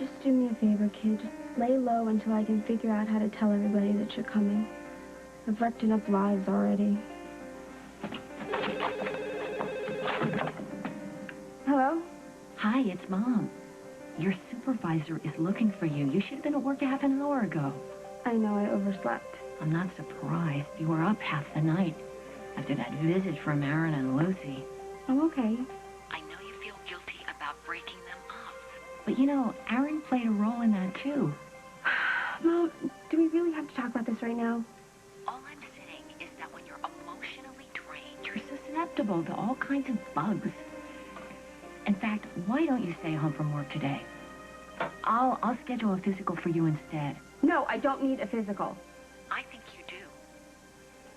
Just do me a favor, kid. Just lay low until I can figure out how to tell everybody that you're coming. I've wrecked enough lives already. Hello? Hi, it's Mom. Your supervisor is looking for you. You should have been at work half an hour ago. I know I overslept. I'm not surprised. You were up half the night after that visit from Aaron and Lucy. I'm okay. I know you feel guilty about breaking them up. But you know, Aaron played a role in that too. Mom, do we really have to talk about this right now? All I'm saying is that when you're emotionally drained, you're susceptible to all kinds of bugs. In fact, why don't you stay home from work today? I'll schedule a physical for you instead. No, I don't need a physical. I think you do.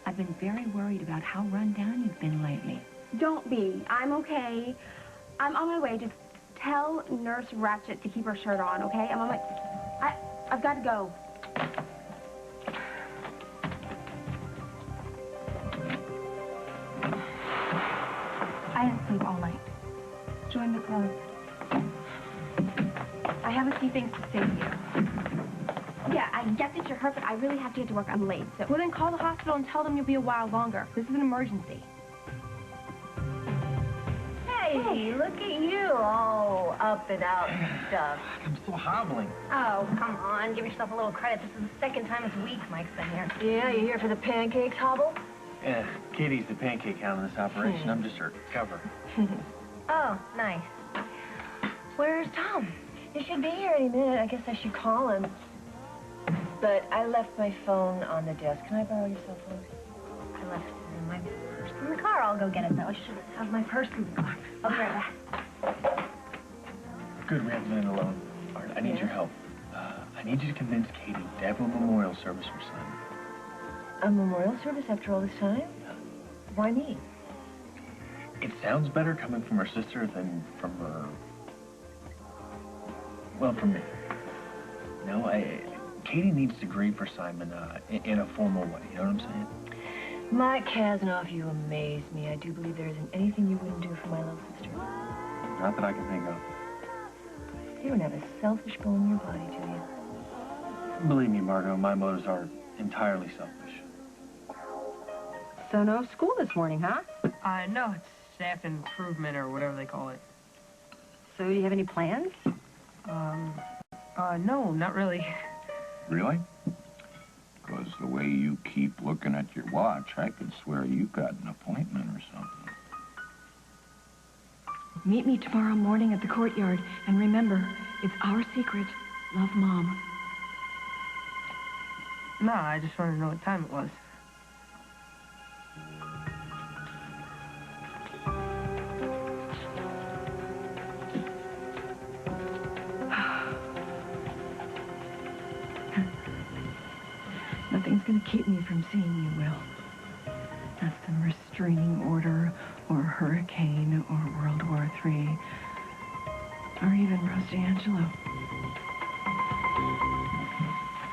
I've been very worried about how run down you've been lately. Don't be. I'm okay. I'm on my way. Just tell Nurse Ratchet to keep her shirt on, okay? I'm on my... I've got to go. I didn't sleep all night. Join the club. I have a few things to say to you. Yeah, I get that you're hurt, but I really have to get to work. I'm late, so... Well, then call the hospital and tell them you'll be a while longer. This is an emergency. Hey, look at you, all up and out and stuff. I'm still hobbling. Oh, come on, give yourself a little credit. This is the second time this week Mike's been here. Yeah, you here for the pancakes, Hobble? Yeah, Katie's the pancake hound in this operation. I'm just her cover. Oh, nice. Where's Tom? He should be here any minute. I guess I should call him. But I left my phone on the desk. Can I borrow your cell phone? I left my purse in the car. I'll go get it, though. I should have my purse in the car. I'll be right back. Good, we haven't been alone. Art, I need your help. I need you to convince Katie to have a memorial service for Simon. A memorial service after all this time? Why me? It sounds better coming from her sister than from her... Well, from me. No, Katie needs to grieve for Simon in a formal way, you know what I'm saying? Mike Kasanoff, you amaze me. I do believe there isn't anything you wouldn't do for my little sister. Not that I can think of. You don't have a selfish bone in your body, do you? Believe me, Margot, my motives are entirely selfish. So no school this morning, huh? No, it's staff improvement or whatever they call it. So do you have any plans? No, not really. Really? Because the way you keep looking at your watch, I could swear you got an appointment or something. Meet me tomorrow morning at the courtyard. And remember, it's our secret. Love, Mom. No, I just wanted to know what time it was. Nothing's gonna keep me from seeing you, Will. Not some restraining order, or hurricane, or World War III, or even Rose D'Angelo.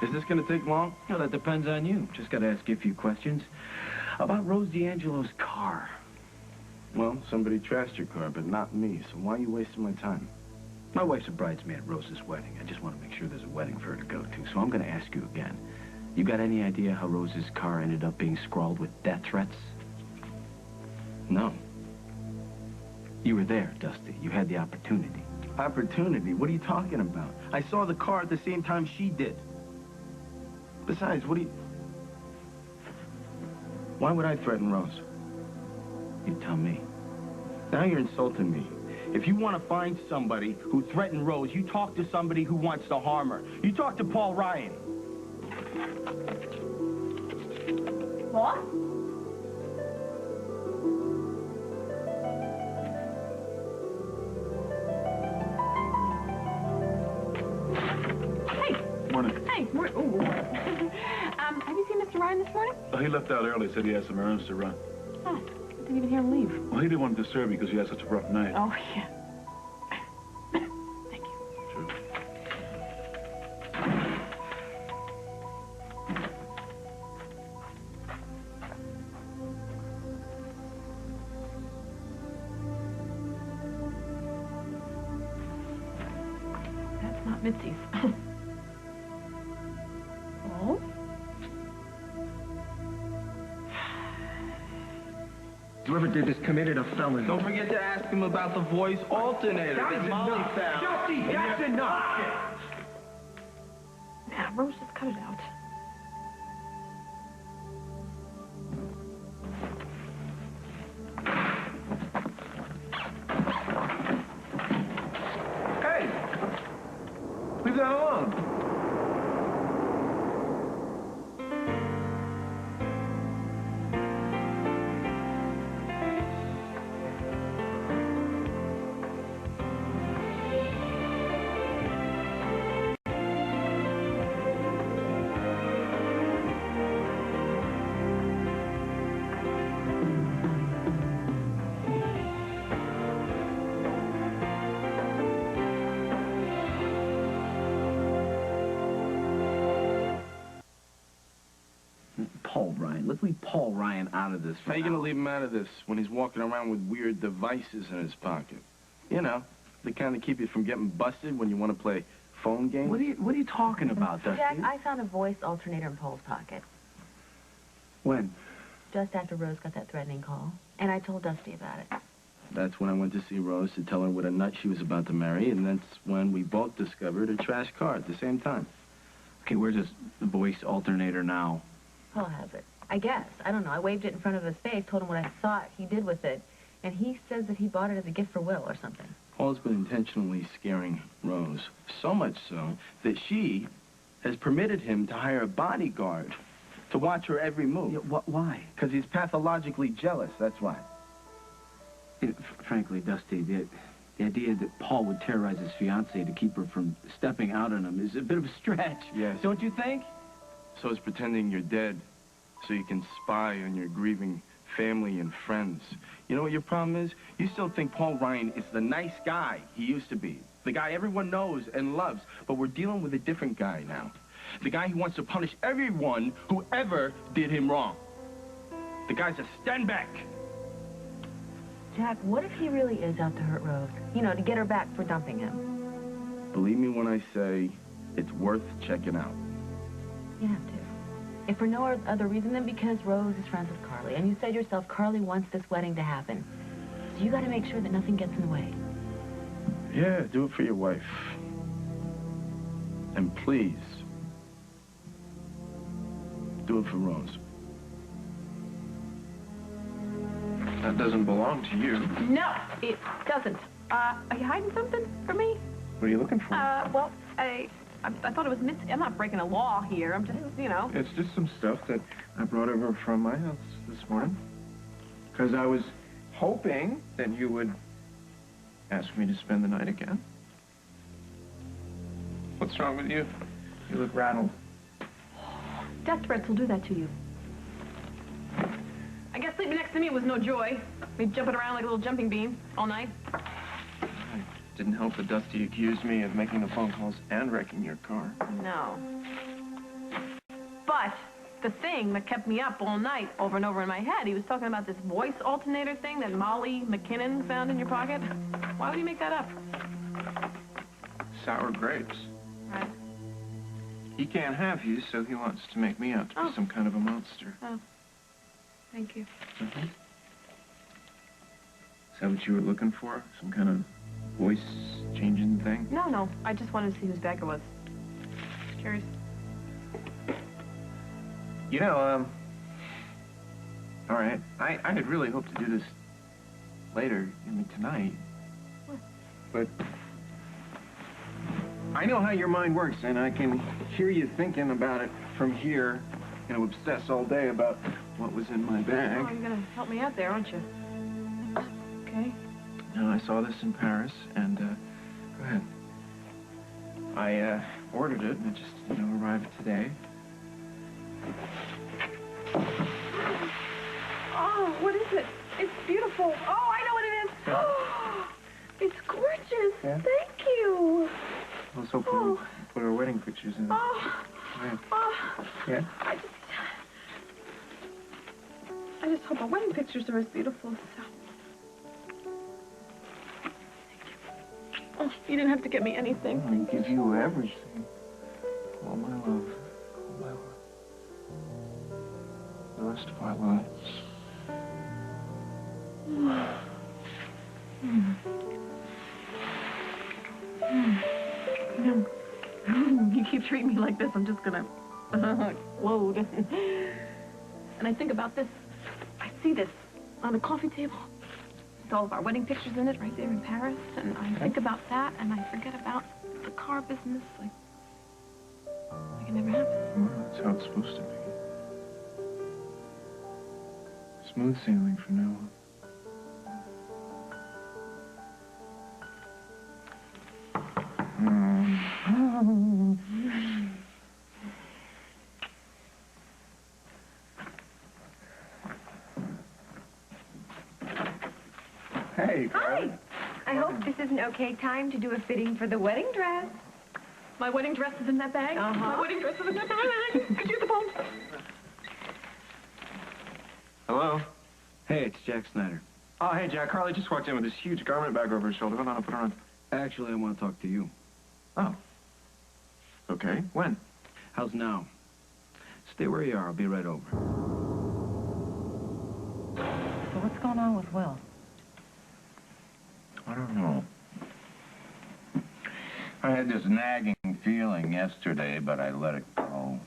Is this gonna take long? No, that depends on you. Just gotta ask you a few questions. About Rose D'Angelo's car. Well, somebody trashed your car, but not me, so why are you wasting my time? My wife's a bridesmaid at Rose's wedding. I just want to make sure there's a wedding for her to go to, so I'm gonna ask you again. You got any idea how Rose's car ended up being scrawled with death threats? No. You were there, Dusty. You had the opportunity. Opportunity? What are you talking about? I saw the car at the same time she did. Besides, what do you... Why would I threaten Rose? You tell me. Now you're insulting me. If you want to find somebody who threatened Rose, you talk to somebody who wants to harm her. You talk to Paul Ryan. What? Morning. Hey, have you seen Mr. Ryan this morning? He left out early, said he had some errands to run. Oh, I didn't even hear him leave. Well, he didn't want to disturb you because you had such a rough night. Oh, yeah. Thank you. Sure. That's not Mitzi's. Oh? Whoever did this committed a felony. Don't forget to ask him about the voice alternator that Molly found. Dusty, that's enough! Yeah, Rose, just cut it out. Hey! Leave that alone. Paul Ryan. Let's leave Paul Ryan out of this. How you gonna leave him out of this when he's walking around with weird devices in his pocket? You know, the kind that keep you from getting busted when you want to play phone games. What are you talking about, Dusty? Jack, I found a voice alternator in Paul's pocket. When? Just after Rose got that threatening call. And I told Dusty about it. That's when I went to see Rose to tell her what a nut she was about to marry, and that's when we both discovered a trash car at the same time. Okay, where's this voice alternator now? Paul has it. I guess. I don't know. I waved it in front of his face, told him what I thought he did with it. And he says that he bought it as a gift for Will or something. Paul's been intentionally scaring Rose, so much so that she has permitted him to hire a bodyguard to watch her every move. Yeah, why? Because he's pathologically jealous, that's why. Frankly, Dusty, the idea that Paul would terrorize his fiancée to keep her from stepping out on him is a bit of a stretch. Yes. Don't you think? So is pretending you're dead so you can spy on your grieving family and friends. You know what your problem is? You still think Paul Ryan is the nice guy he used to be. The guy everyone knows and loves. But we're dealing with a different guy now. The guy who wants to punish everyone who ever did him wrong. The guy's a Stenbeck. Jack, what if he really is out to hurt Rose? You know, to get her back for dumping him. Believe me when I say it's worth checking out. You have to. If for no other reason than because Rose is friends with Carly. And you said yourself, Carly wants this wedding to happen. So you got to make sure that nothing gets in the way. Yeah, do it for your wife. And please, do it for Rose. That doesn't belong to you. No, it doesn't. Are you hiding something from me? What are you looking for? Well, I thought it was I'm not breaking a law here. I'm just, you know. It's just some stuff that I brought over from my house this morning. Because I was hoping that you would ask me to spend the night again. What's wrong with you? You look rattled. Death threats will do that to you. I guess sleeping next to me was no joy. Me jumping around like a little jumping bean all night. It didn't help that Dusty accused me of making the phone calls and wrecking your car. No. But the thing that kept me up all night over and over in my head, he was talking about this voice alternator thing that Molly McKinnon found in your pocket. Why would he make that up? Sour grapes. Right. He can't have you, so he wants to make me out to be some kind of a monster. Oh. Thank you. Mm-hmm. Is that what you were looking for? Some kind of voice-changing thing? No. I just wanted to see whose bag it was. Curious. You know, all right, I had really hoped to do this later, tonight. What? But I know how your mind works, and I can hear you thinking about it from here. You know, obsess all day about what was in my bag. Oh, you're gonna help me out there, aren't you? Okay. No, I saw this in Paris, and, go ahead. I, ordered it, and it just, arrived today. Oh, what is it? It's beautiful. Oh, I know what it is. Oh, it's gorgeous. Yeah? Thank you. I was hoping we'd put our wedding pictures in it. Oh. Yeah. Oh. Yeah? I just hope our wedding pictures are as beautiful. So. Oh. You didn't have to get me anything. I give you everything. All my love. All my love. The rest of our lives. You keep treating me like this, I'm just gonna explode. And I think about this. I see this on a coffee table. With all of our wedding pictures in it right there in Paris. And I think about that, and I forget about the car business. Like it never happened. Well, that's how it's supposed to be. Smooth sailing from now on. Hey, Carly. Hi. I hope this is an okay time to do a fitting for the wedding dress. My wedding dress is in that bag? My wedding dress is in that bag. Could you use the phone? Hello? Hey, it's Jack Snyder. Oh, hey, Jack. Carly just walked in with this huge garment bag over her shoulder. Hold on, I'll put her on. Actually, I want to talk to you. Oh. Okay. When? How's now? Stay where you are. I'll be right over. So what's going on with Will? I don't know. I had this nagging feeling yesterday, but I let it go.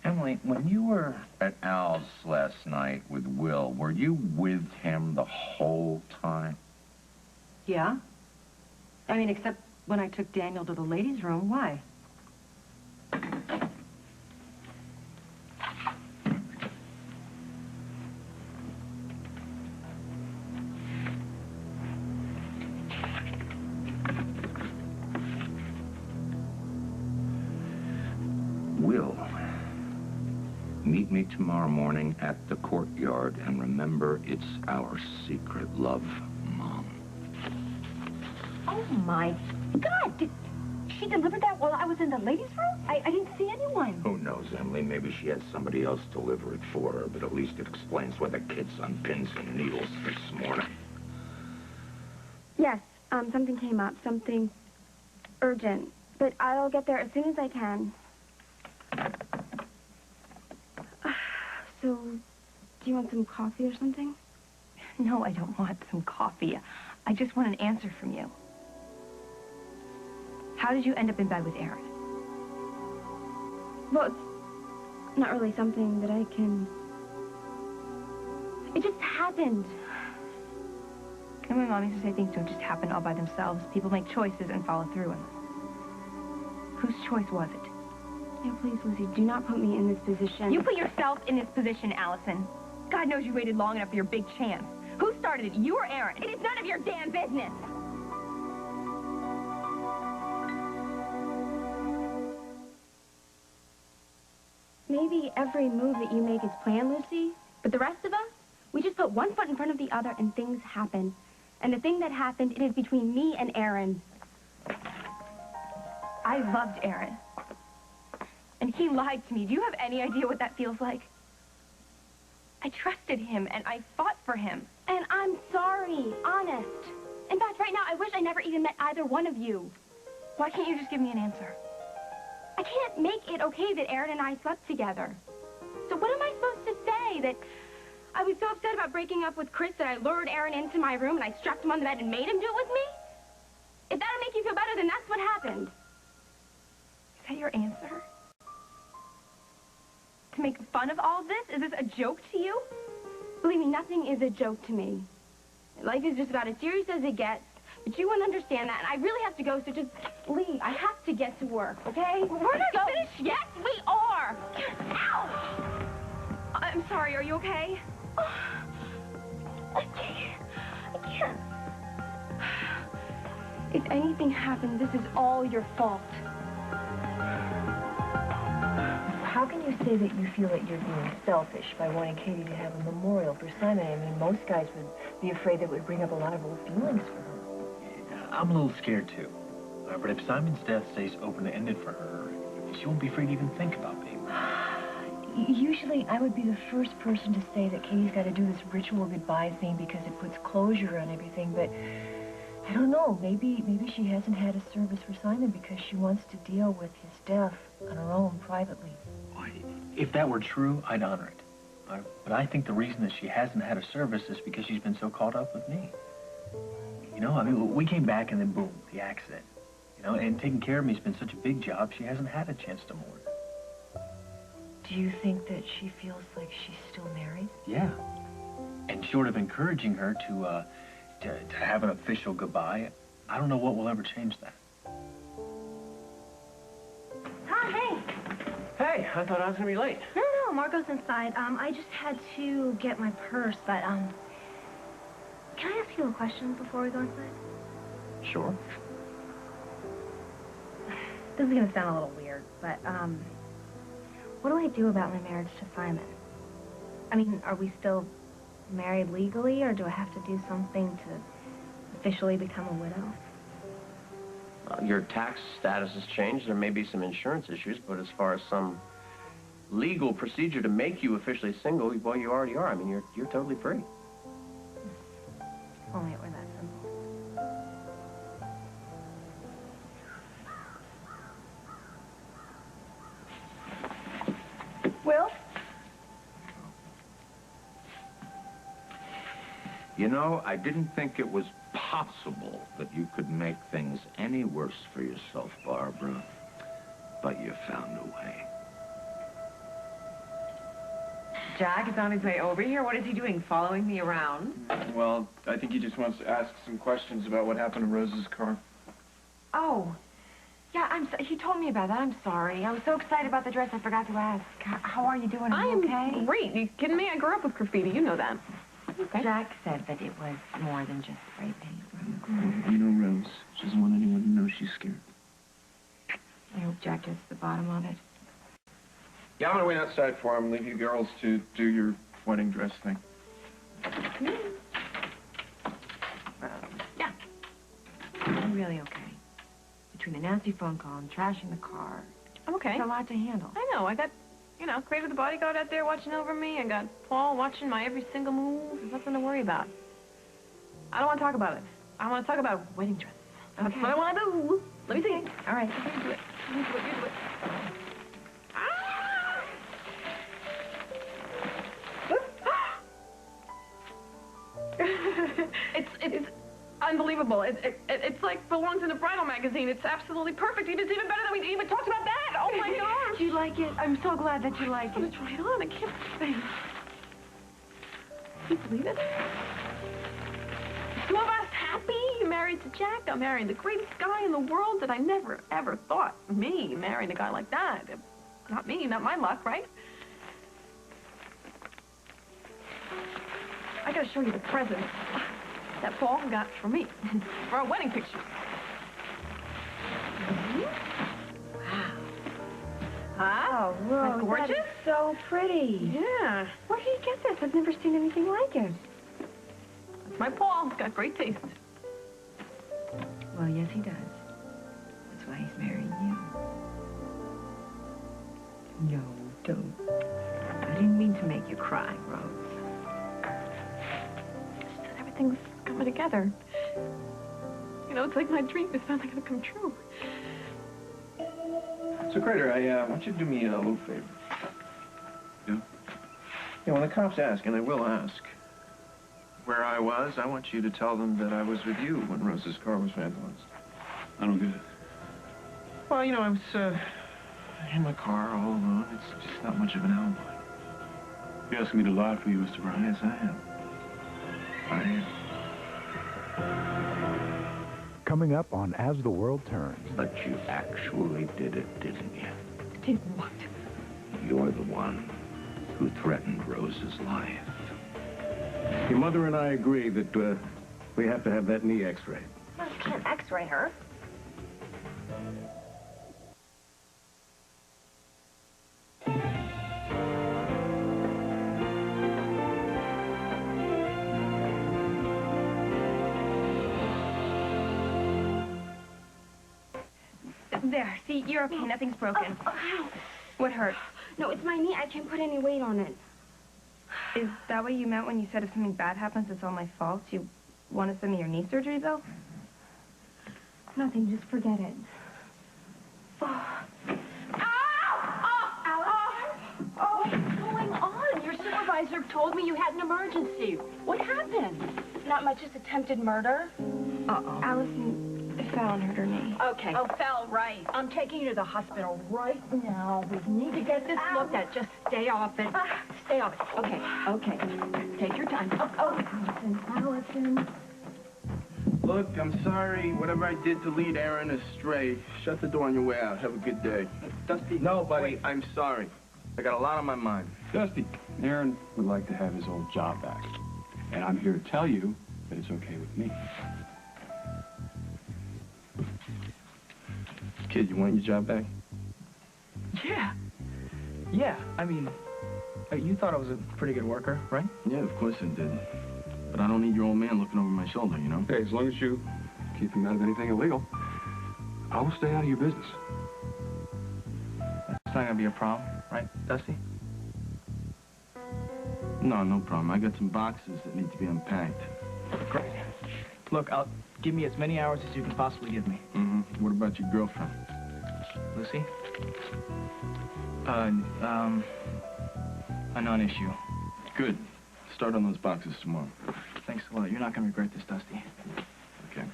Emily, when you were at Al's last night with Will, were you with him the whole time? Yeah. I mean, except when I took Daniel to the ladies' room. Why? Will, meet me tomorrow morning at the courtyard, and remember, it's our secret love, Mom. Oh, my God. Did she deliver that while I was in the ladies' room? I didn't see anyone. Who knows, Emily? Maybe she had somebody else deliver it for her, but at least it explains why the kid's on pins and needles this morning. Yes, something came up, something urgent. But I'll get there as soon as I can. So, do you want some coffee or something? No, I don't want some coffee. I just want an answer from you. How did you end up in bed with Aaron? Well, it's not really something that I can... It just happened. And my mom used to say things don't just happen all by themselves. People make choices and follow through on them. Whose choice was it? No, please, Lucy, do not put me in this position. You put yourself in this position, Allison. God knows you waited long enough for your big chance. Who started it, you or Aaron? It is none of your damn business. Maybe every move that you make is planned, Lucy. But the rest of us, we just put one foot in front of the other and things happen. And the thing that happened, it is between me and Aaron. I loved Aaron. And he lied to me. Do you have any idea what that feels like? I trusted him, and I fought for him. And I'm sorry, honest. In fact, right now, I wish I never even met either one of you. Why can't you just give me an answer? I can't make it okay that Aaron and I slept together. So what am I supposed to say? That I was so upset about breaking up with Chris that I lured Aaron into my room and I strapped him on the bed and made him do it with me? If that'll make you feel better, then that's what happened. Is that your answer? To make fun of all this? Is this a joke to you? Believe me, nothing is a joke to me. Life is just about as serious as it gets. But you wouldn't understand that, and I really have to go, so just leave. I have to get to work, okay? We're not finished yet. We are. Ow! I'm sorry, are you okay? I can't. If anything happens, this is all your fault. How can you say that you feel that you're being selfish by wanting Katie to have a memorial for Simon? I mean, most guys would be afraid that it would bring up a lot of old feelings for her. I'm a little scared, too. But if Simon's death stays open-ended for her, she won't be free to even think about being married. Usually, I would be the first person to say that Katie's got to do this ritual goodbye thing because it puts closure on everything, but I don't know. Maybe she hasn't had a service for Simon because she wants to deal with his death on her own privately. Why, if that were true, I'd honor it. But I think the reason that she hasn't had a service is because she's been so caught up with me. You know, I mean, we came back and then boom, the accident. You know, and taking care of me's been such a big job, she hasn't had a chance to mourn. Do you think that she feels like she's still married? Yeah. And short of encouraging her to have an official goodbye, I don't know what will ever change that. Tom, hey. Hey, I thought I was gonna be late. No, Margot's inside. I just had to get my purse, but, can I ask you a question before we go inside? Sure. This is gonna sound a little weird, but, what do I do about my marriage to Simon? I mean, are we still married legally, or do I have to do something to officially become a widow? Your tax status has changed. There may be some insurance issues, but as far as some legal procedure to make you officially single, well, you already are. I mean, you're totally free. If only it were that simple. Will? You know, I didn't think it was possible that you could make things any worse for yourself, Barbara. But you found a way. Jack is on his way over here. What is he doing, following me around? Well, I think he just wants to ask some questions about what happened to Rose's car. Oh. Yeah, he told me about that. I'm sorry. I was so excited about the dress, I forgot to ask. How are you doing? Are you okay? I'm great. You kidding me? I grew up with graffiti. You know that. Okay. Jack said that it was more than just spray paint. You know Rose. She doesn't want anyone to know she's scared. I hope Jack gets to the bottom of it. Yeah, I'm gonna wait outside for him. Leave you girls to do your wedding dress thing. Yeah. I'm really okay. Between the nasty phone call and trashing the car. I'm okay. It's a lot to handle. I know. I got, Craig the bodyguard out there watching over me. I got Paul watching my every single move. There's nothing to worry about. I don't want to talk about it. I want to talk about wedding dresses. That's what I want to do. Let me see. All right. You do it. You do it. You do it. It's unbelievable. It's like belongs in a bridal magazine. It's absolutely perfect. It's even better than we even talked about that. Oh my gosh. Do you like it? I'm so glad that you like it. It's right on. I can't believe it. Can you believe it? Two of us happy, married to Jack. I'm marrying the greatest guy in the world that I never, ever thought. Me marrying a guy like that. Not me, not my luck, right? I gotta show you the present that Paul got for me for our wedding pictures. Wow. Huh? Oh, Rose, That's gorgeous? that is so pretty. Yeah. Where did you get this? I've never seen anything like it. That's my Paul. He's got great taste. Well, yes, he does. That's why he's marrying you. No, don't. I didn't mean to make you cry, Rose. Everything's coming together. It's like my dream is finally gonna come true. So, Crater, I want you to do me a little favor. Yeah? Yeah, when the cops ask, and they will ask, where I was, I want you to tell them that I was with you when Rose's car was vandalized. I don't get it. Well, I was, in my car all alone. It's just not much of an alibi. You're asking me to lie for you, Mr. Brown. Yes, I am. I am. Coming up on As the World Turns. But you actually did it, didn't you? Did what? You're the one who threatened Rose's life. Your mother and I agree that we have to have that knee x-rayed. Well, you can't x-ray her. There, see, you're okay. Nothing's broken. Ow. What hurt? No, it's my knee. I can't put any weight on it. Is that what you meant when you said if something bad happens, it's all my fault? You want to send me your knee surgery, though? Nothing, just forget it. What's going on? Your supervisor told me you had an emergency. What happened? Not much as attempted murder. Uh-oh. Allison fell and hurt her knee. Okay. Oh, fell, right. I'm taking you to the hospital right now. We need to get this looked at. Just stay off it. Stay off it. Okay, okay. Take your time. Allison. Look, I'm sorry. Whatever I did to lead Aaron astray. Shut the door on your way out. Have a good day. Dusty. No, buddy. I'm sorry. I got a lot on my mind. Dusty, Aaron would like to have his old job back. And I'm here to tell you that it's okay with me. Kid, you want your job back? Yeah. Yeah, I mean, you thought I was a pretty good worker, right? Yeah, of course I did. But I don't need your old man looking over my shoulder, you know? Hey, as long as you keep him out of anything illegal, I will stay out of your business. That's not gonna be a problem, right, Dusty? No, no problem. I got some boxes that need to be unpacked. Great. Look, give me as many hours as you can possibly give me. Mm-hmm. What about your girlfriend? Lucy? A non-issue. Good. Start on those boxes tomorrow. Thanks a lot. You're not gonna regret this, Dusty. Okay.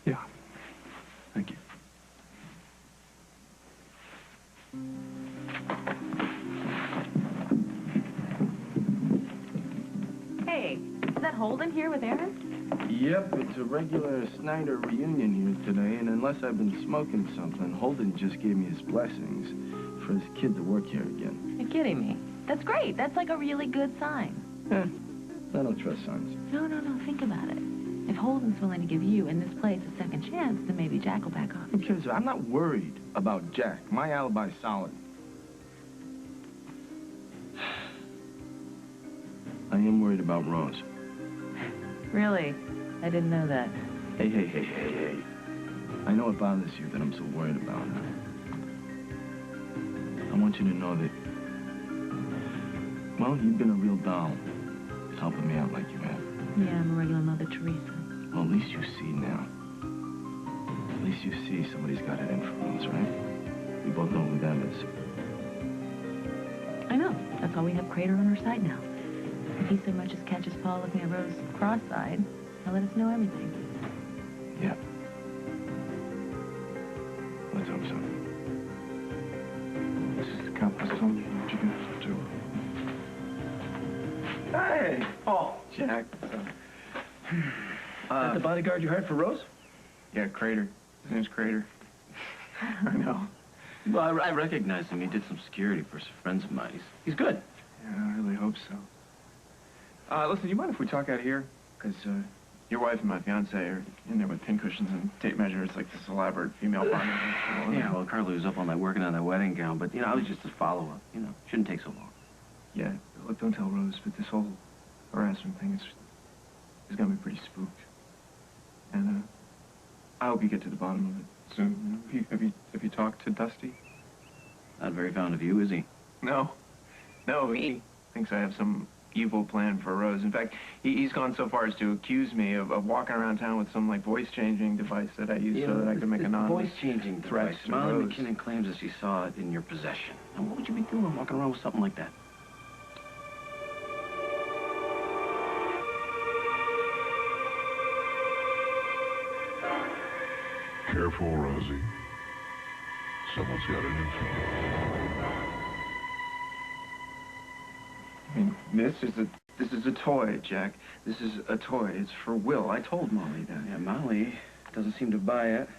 Yeah. Thank you. Hey, is that Holden here with Aaron? Yep, it's a regular Snyder reunion here today, and unless I've been smoking something, Holden just gave me his blessings for his kid to work here again. You're kidding me. That's great. That's like a really good sign. Eh, I don't trust signs. No, think about it. If Holden's willing to give you and this place a second chance, then maybe Jack will back off. Who cares? I'm not worried about Jack. My alibi's solid. I am worried about Rose. Really? I didn't know that. Hey. I know it bothers you that I'm so worried about her. I want you to know that, well, you've been a real doll, helping me out like you have. Yeah, I'm a regular Mother Teresa. Well, at least you see now. At least you see somebody's got it in for Rose, right? We both know who that is. I know. That's why we have Crater on our side now. If he so much as catches Paul looking at Rose cross-eyed, he'll let us know everything. Yeah. Let's hope so. This is the compass on you. What you gonna do? Hey! Oh, Jack. Is that the bodyguard you hired for Rose? Yeah, Crater. His name's Crater. I know. Well, I recognize him. He did some security for some friends of mine. He's good. Yeah, I really hope so. Listen, do you mind if we talk out here? Because, your wife and my fiance are in there with pincushions and tape measures, like this elaborate female bonding. Yeah, well, Carly was up all night working on that wedding gown, but, I was just a follow-up. Shouldn't take so long. Yeah, look, don't tell Rose, but this whole harassment thing is got me pretty spooked. And, I hope you get to the bottom of it soon. Have you talked to Dusty? Not very fond of you, is he? No, he thinks I have some evil plan for Rose. In fact, he's gone so far as to accuse me of walking around town with some, voice-changing device that I use so that I can make anonymous voice-changing threats device. to Molly Rose. McKinnon claims that she saw it in your possession. And what would you be doing walking around with something like that? Careful, Rosie. Someone's got an info. I mean, this is a toy, Jack. This is a toy. It's for Will. I told Molly that. Yeah, Molly doesn't seem to buy it.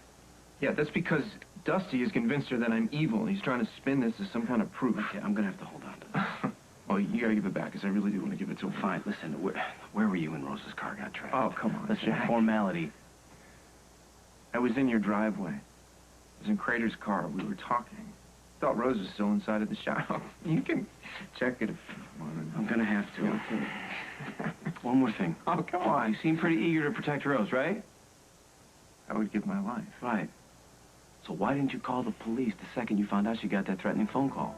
Yeah, that's because Dusty has convinced her that I'm evil. He's trying to spin this as some kind of proof. Okay, I'm gonna have to hold on to this. Well, you gotta give it back, because I really do want to give it to him. Fine, listen, where were you when Rose's car got trashed? Oh, come on, Listen, Jack. formality. I was in your driveway. I was in Crater's car. We were talking. Thought Rose was still inside of the shower. You can check it if you want. I'm gonna have to. Okay. One more thing. Oh, come on. You seem pretty eager to protect Rose, right? I would give my life. Right. So why didn't you call the police the second you found out she got that threatening phone call?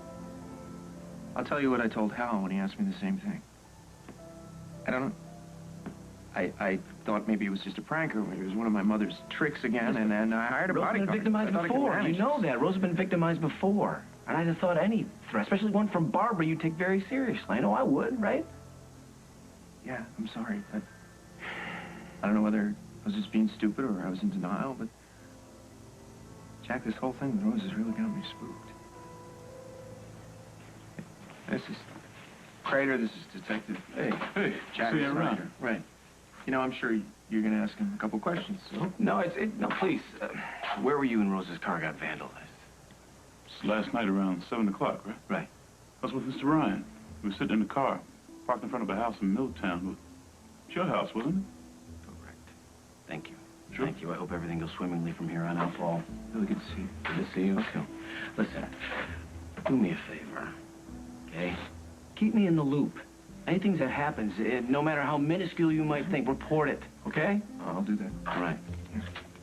I'll tell you what I told Hal when he asked me the same thing. I don't know. thought maybe it was just a prank or maybe it was one of my mother's tricks again, and then I hired a Rose has bodyguard. been victimized before. You know that. Rose has been victimized before. And I'd have thought any threat, especially one from Barbara, you'd take very seriously. I know I would, right? Yeah, I'm sorry, but I don't know whether I was just being stupid or I was in denial, but Jack, this whole thing with Rose has really got me spooked. This is Crater, this is Detective. Hey, Jack see you is around. Ryder. Right. You know, I'm sure you're going to ask him a couple questions. So. No, no, please. Where were you when Rose's car got vandalized? Last night around 7 o'clock, right? Right. I was with Mr. Ryan. We were sitting in the car, parked in front of a house in Milltown. It's your house, wasn't it? Correct. Thank you. Sure. Thank you. I hope everything goes swimmingly from here on out, Paul. Really good to see you. Good to see you. Okay. Listen, do me a favor, okay? Keep me in the loop. Anything that happens, no matter how minuscule you might think, report it, okay? I'll do that. All right.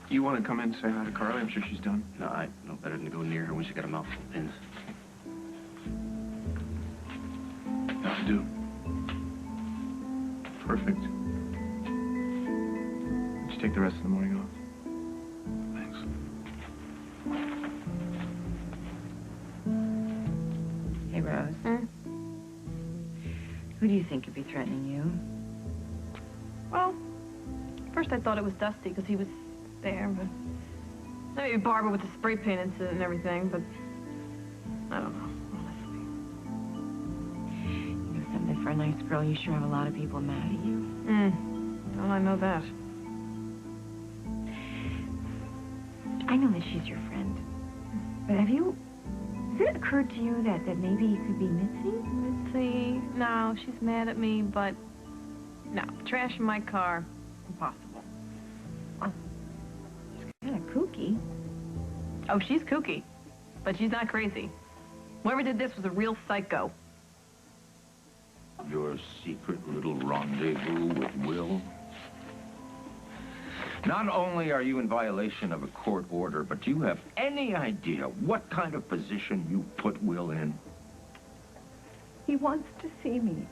You want to come in and say hi to Carly? I'm sure she's done. No, I know better than to go near her when she's got a mouthful of pins. I do. Perfect. Just take the rest of the morning off. Thanks. Hey, Rose. Who do you think could be threatening you? Well, first I thought it was Dusty because he was there, but maybe Barbara with the spray paint incident and everything, but I don't know, honestly. You know something, for a nice girl, you sure have a lot of people mad at you. Don't I know that? I know that she's your friend, but has it occurred to you that maybe you could be Mitzi? Mitzi? No, she's mad at me, but no, trash in my car, impossible. Kind of kooky. Oh, she's kooky, but she's not crazy. Whoever did this was a real psycho. Your secret little rendezvous with Will? Not only are you in violation of a court order, but do you have any idea what kind of position you put Will in? He wants to see me.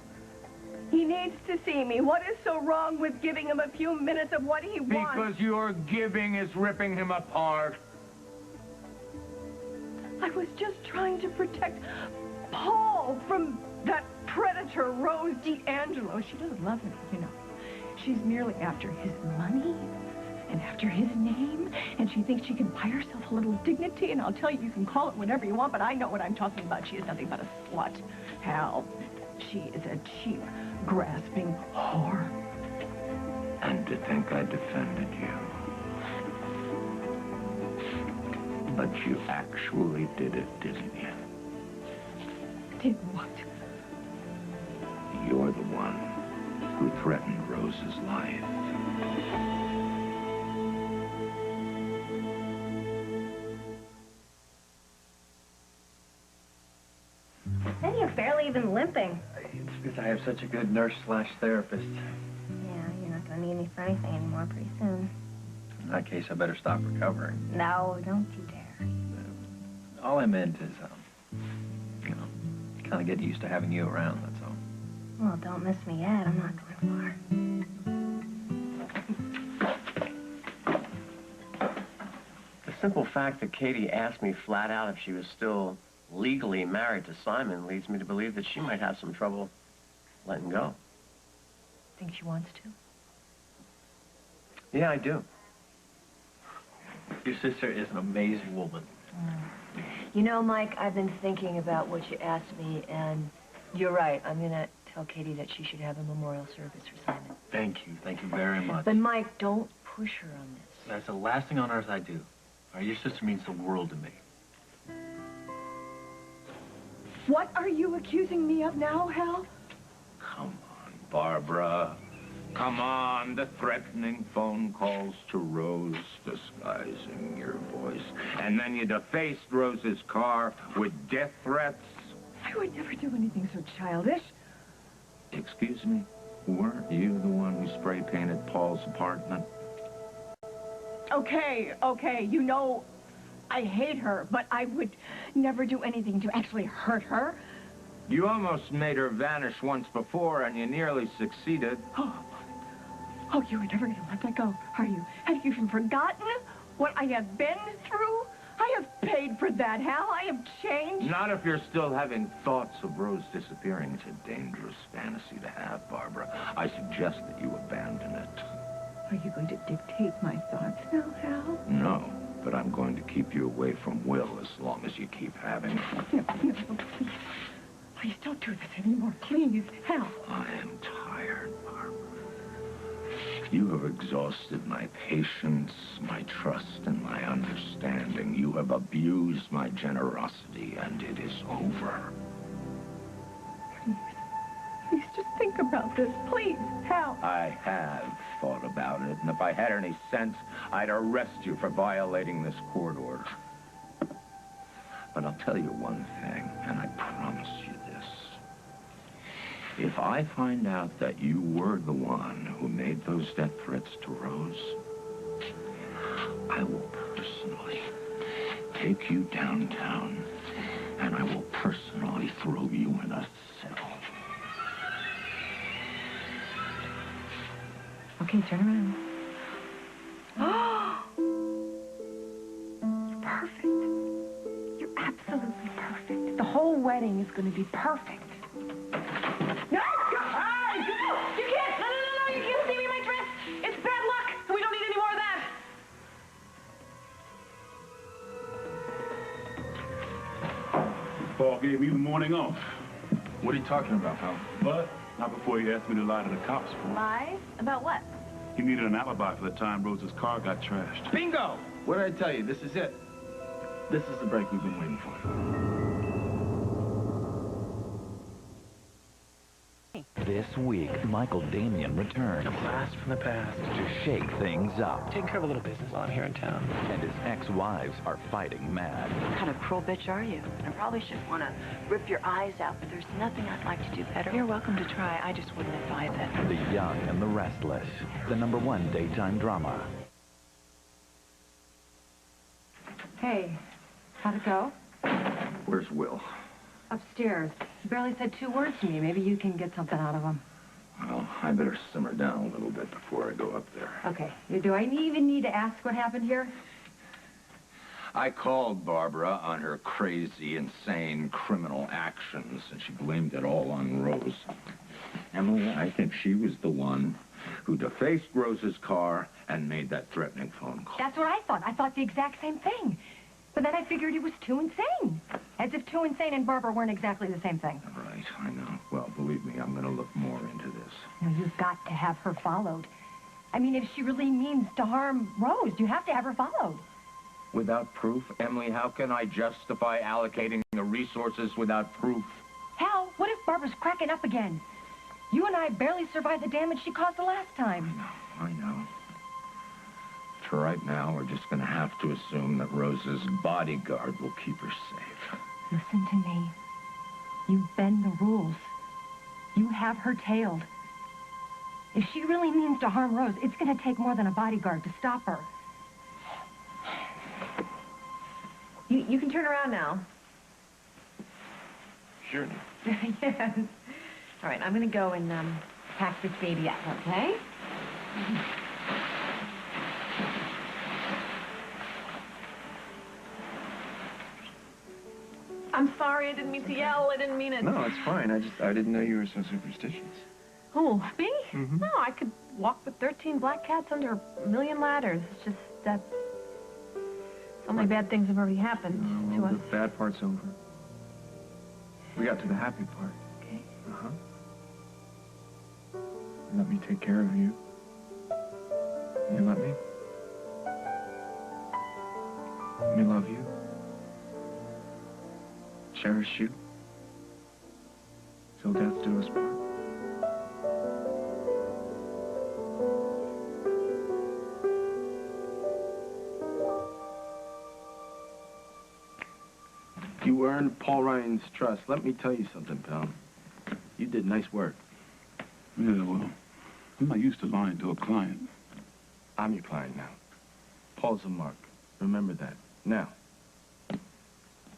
He needs to see me. What is so wrong with giving him a few minutes of what he wants? Because your giving is ripping him apart. I was just trying to protect Paul from that predator, Rose D'Angelo. She doesn't love me, you know. She's merely after his money and after his name, and she thinks she can buy herself a little dignity, and I'll tell you, you can call it whatever you want, but I know what I'm talking about. She is nothing but a slut. Hal, she is a cheap, grasping whore. And to think I defended you. But you actually did it, didn't you? Did what? You're the one who threatened Rose's life. And you're barely even limping. It's because I have such a good nurse/therapist. Yeah, you're not going to need me for anything anymore pretty soon. In that case, I better stop recovering. No, don't you dare. All I meant is, you know, kind of get used to having you around, that's all. Well, don't miss me yet. I'm not going far. The simple fact that Katie asked me flat out if she was still legally married to Simon leads me to believe that she might have some trouble letting go. Think she wants to? Yeah, I do. Your sister is an amazing woman. You know, Mike, I've been thinking about what you asked me, and you're right. I'm going to tell Katie that she should have a memorial service for Simon. Thank you very much. But, Mike, don't push her on this. That's the last thing on earth I do. Your sister means the world to me. What are you accusing me of now, Hal? Come on, Barbara. Come on, the threatening phone calls to Rose disguising your voice. And then you defaced Rose's car with death threats. I would never do anything so childish. Excuse me, weren't you the one who spray painted Paul's apartment? Okay, you know I hate her, but I would never do anything to actually hurt her. You almost made her vanish once before, and you nearly succeeded. Oh, you are never going to let that go, are you? Have you even forgotten what I have been through? I have paid for that, Hal. I have changed. Not if you're still having thoughts of Rose disappearing. It's a dangerous fantasy to have, Barbara. I suggest that you abandon it. Are you going to dictate my thoughts now, Hal? No, but I'm going to keep you away from Will as long as you keep having it. No, please. Please don't do this anymore, please, Hal. I am tired, Barbara. You have exhausted my patience, my trust, and my understanding. You have abused my generosity, and it is over. Please just think about this, please, Hal. I have thought about it, and if I had any sense, I'd arrest you for violating this court order. But I'll tell you one thing, and I promise you this. If I find out that you were the one who made those death threats to Rose, I will personally take you downtown, and I will personally throw you in a cell. Okay, turn around. You're perfect. You're absolutely perfect. The whole wedding is going to be perfect. No! Hey! You can't! No! You can't see me in my dress! It's bad luck, and we don't need any more of that. Paul gave me the morning off. What are you talking about, pal? But not before he asked me to lie to the cops for it. Lie? About what? He needed an alibi for the time Rose's car got trashed. Bingo! What did I tell you? This is it. This is the break we've been waiting for. This week, Michael Damian returns. A blast from the past. To shake things up. Taking care of a little business while I'm here in town. And his ex-wives are fighting mad. What kind of cruel bitch are you? I probably should want to rip your eyes out, but there's nothing I'd like to do better. You're welcome to try. I just wouldn't advise it. The Young and the Restless. The #1 daytime drama. Hey, how'd it go? Where's Will? Upstairs. He barely said 2 words to me. Maybe you can get something out of him. Well, I better simmer down a little bit before I go up there. Okay. Do I even need to ask what happened here? I called Barbara on her crazy, insane criminal actions, and she blamed it all on Rose. Emily, I think she was the one who defaced Rose's car and made that threatening phone call. That's what I thought. I thought the exact same thing. But then I figured it was too insane. As if too insane and Barbara weren't exactly the same thing. Right, I know. Well, believe me, I'm going to look more into this. No, you've got to have her followed. I mean, if she really means to harm Rose, you have to have her followed. Without proof? Emily, how can I justify allocating the resources without proof? Hal, what if Barbara's cracking up again? You and I barely survived the damage she caused the last time. I know. For right now, we're just going to have to assume that Rose's bodyguard will keep her safe. Listen to me. You bend the rules. You have her tailed. If she really means to harm Rose, it's going to take more than a bodyguard to stop her. You can turn around now. Sure. Yes. All right, I'm going to go and pack this baby up, okay? I'm sorry, I didn't mean to yell. I didn't mean it. No, it's fine. I didn't know you were so superstitious. Who, me? Mm-hmm. No, I could walk with 13 black cats under a million ladders. It's just that so many bad things have already happened to Well, us. the bad part's over. We got to the happy part. Okay. Uh-huh. Let me take care of you. You let me? Let me love you. Cherish you. Till death do us part. You earned Paul Ryan's trust. Let me tell you something, pal. You did nice work. Yeah, well, I'm not used to lying to a client. I'm your client now. Paul's a mark. Remember that. Now,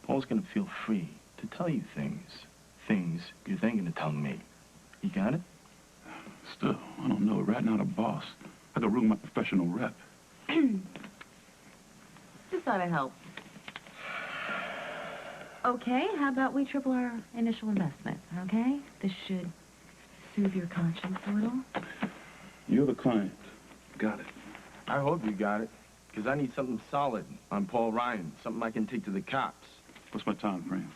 Paul's gonna feel free to tell you things you're thinking to tell me. You got it? Still, I don't know. Ratting out a boss. I could ruin my professional rep. Just thought I'd help. Okay, how about we triple our initial investment, okay? This should soothe your conscience a little. You're the client. Got it. I hope you got it, because I need something solid on Paul Ryan, something I can take to the cops. What's my time frame?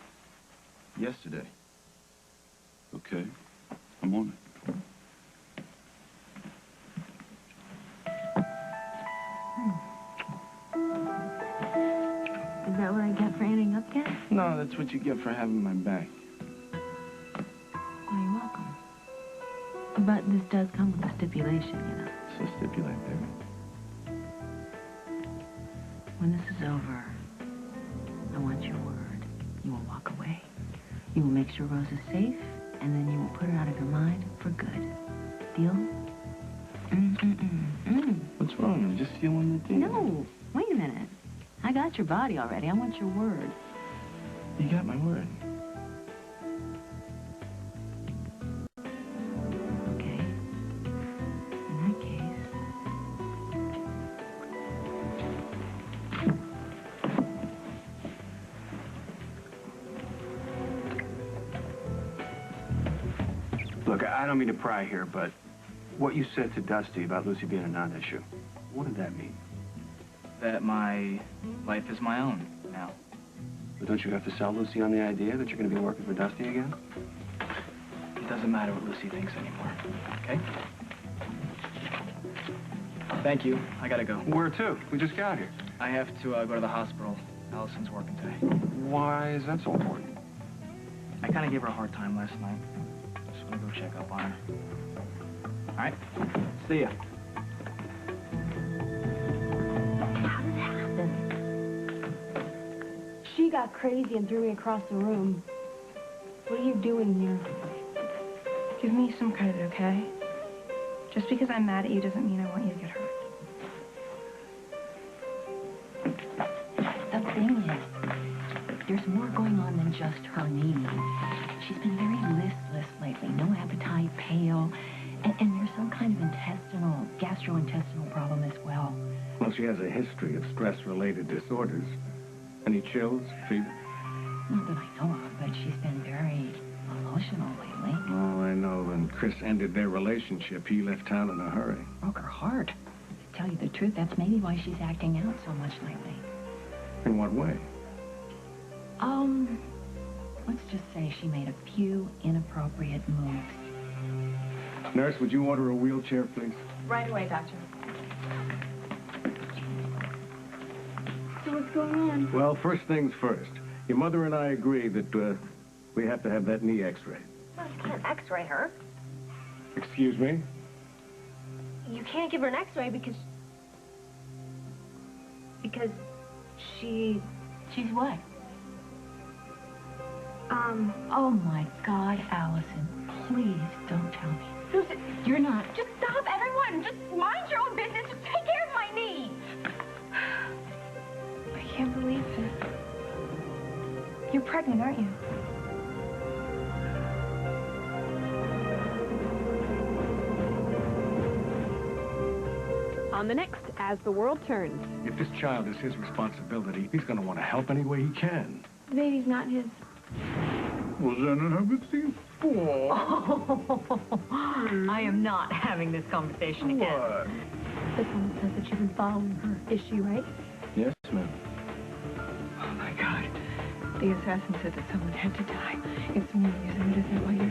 Yesterday. Okay. I'm on it. Is that what I get for ending up again? No, that's what you get for having my back. Oh, you're welcome. But this does come with a stipulation, you know. So stipulate, baby. When this is over, I want your word. You will walk away. You will make sure Rose is safe, and then you will put her out of your mind for good. Deal? What's wrong? I'm just feeling the deal. No, wait a minute. I got your body already. I want your word. You got my word. Okay. In that case... Look, I don't mean to pry here, but what you said to Dusty about Lucy being a non-issue, what did that mean? That my life is my own now. But don't you have to sell Lucy on the idea that you're going to be working for Dusty again? It doesn't matter what Lucy thinks anymore, okay? Thank you. I gotta go. Where to? We just got here. I have to go to the hospital. Allison's working today. Why is that so important? I kind of gave her a hard time last night. Just want to go check up on her. All right. See ya. How did that happen? She got crazy and threw me across the room. What are you doing here? Give me some credit, okay? Just because I'm mad at you doesn't mean I want you to get hurt. The thing is, there's more going on than just her knee. She's been very listless lately. No appetite, pale. And there's some kind of gastrointestinal problem as well. Well, she has a history of stress-related disorders. Any chills, fever? Not that I know of, but she's been very emotional lately. Oh, I know. When Chris ended their relationship, he left town in a hurry. Broke her heart. To tell you the truth, that's maybe why she's acting out so much lately. In what way? Let's just say she made a few inappropriate moves. Nurse, would you order a wheelchair, please? Right away, Doctor. So what's going on? Well, first things first. Your mother and I agree that we have to have that knee x-ray. Well, you can't x-ray her. Excuse me? You can't give her an x-ray because she's what? Oh my God, Allison, please don't tell me. Susan, you're not. Just stop, everyone. Just mind your own business. Just take care of my knee. I can't believe it. You're pregnant, aren't you? On the next As the World Turns. If this child is his responsibility, he's going to want to help any way he can. The baby's not his. Was that not everything for? I am not having this conversation again. What? This woman says that you've been following her. Is she right? Yes, ma'am. Oh, my God. The assassin said that someone had to die. If someone uses it, is that why you're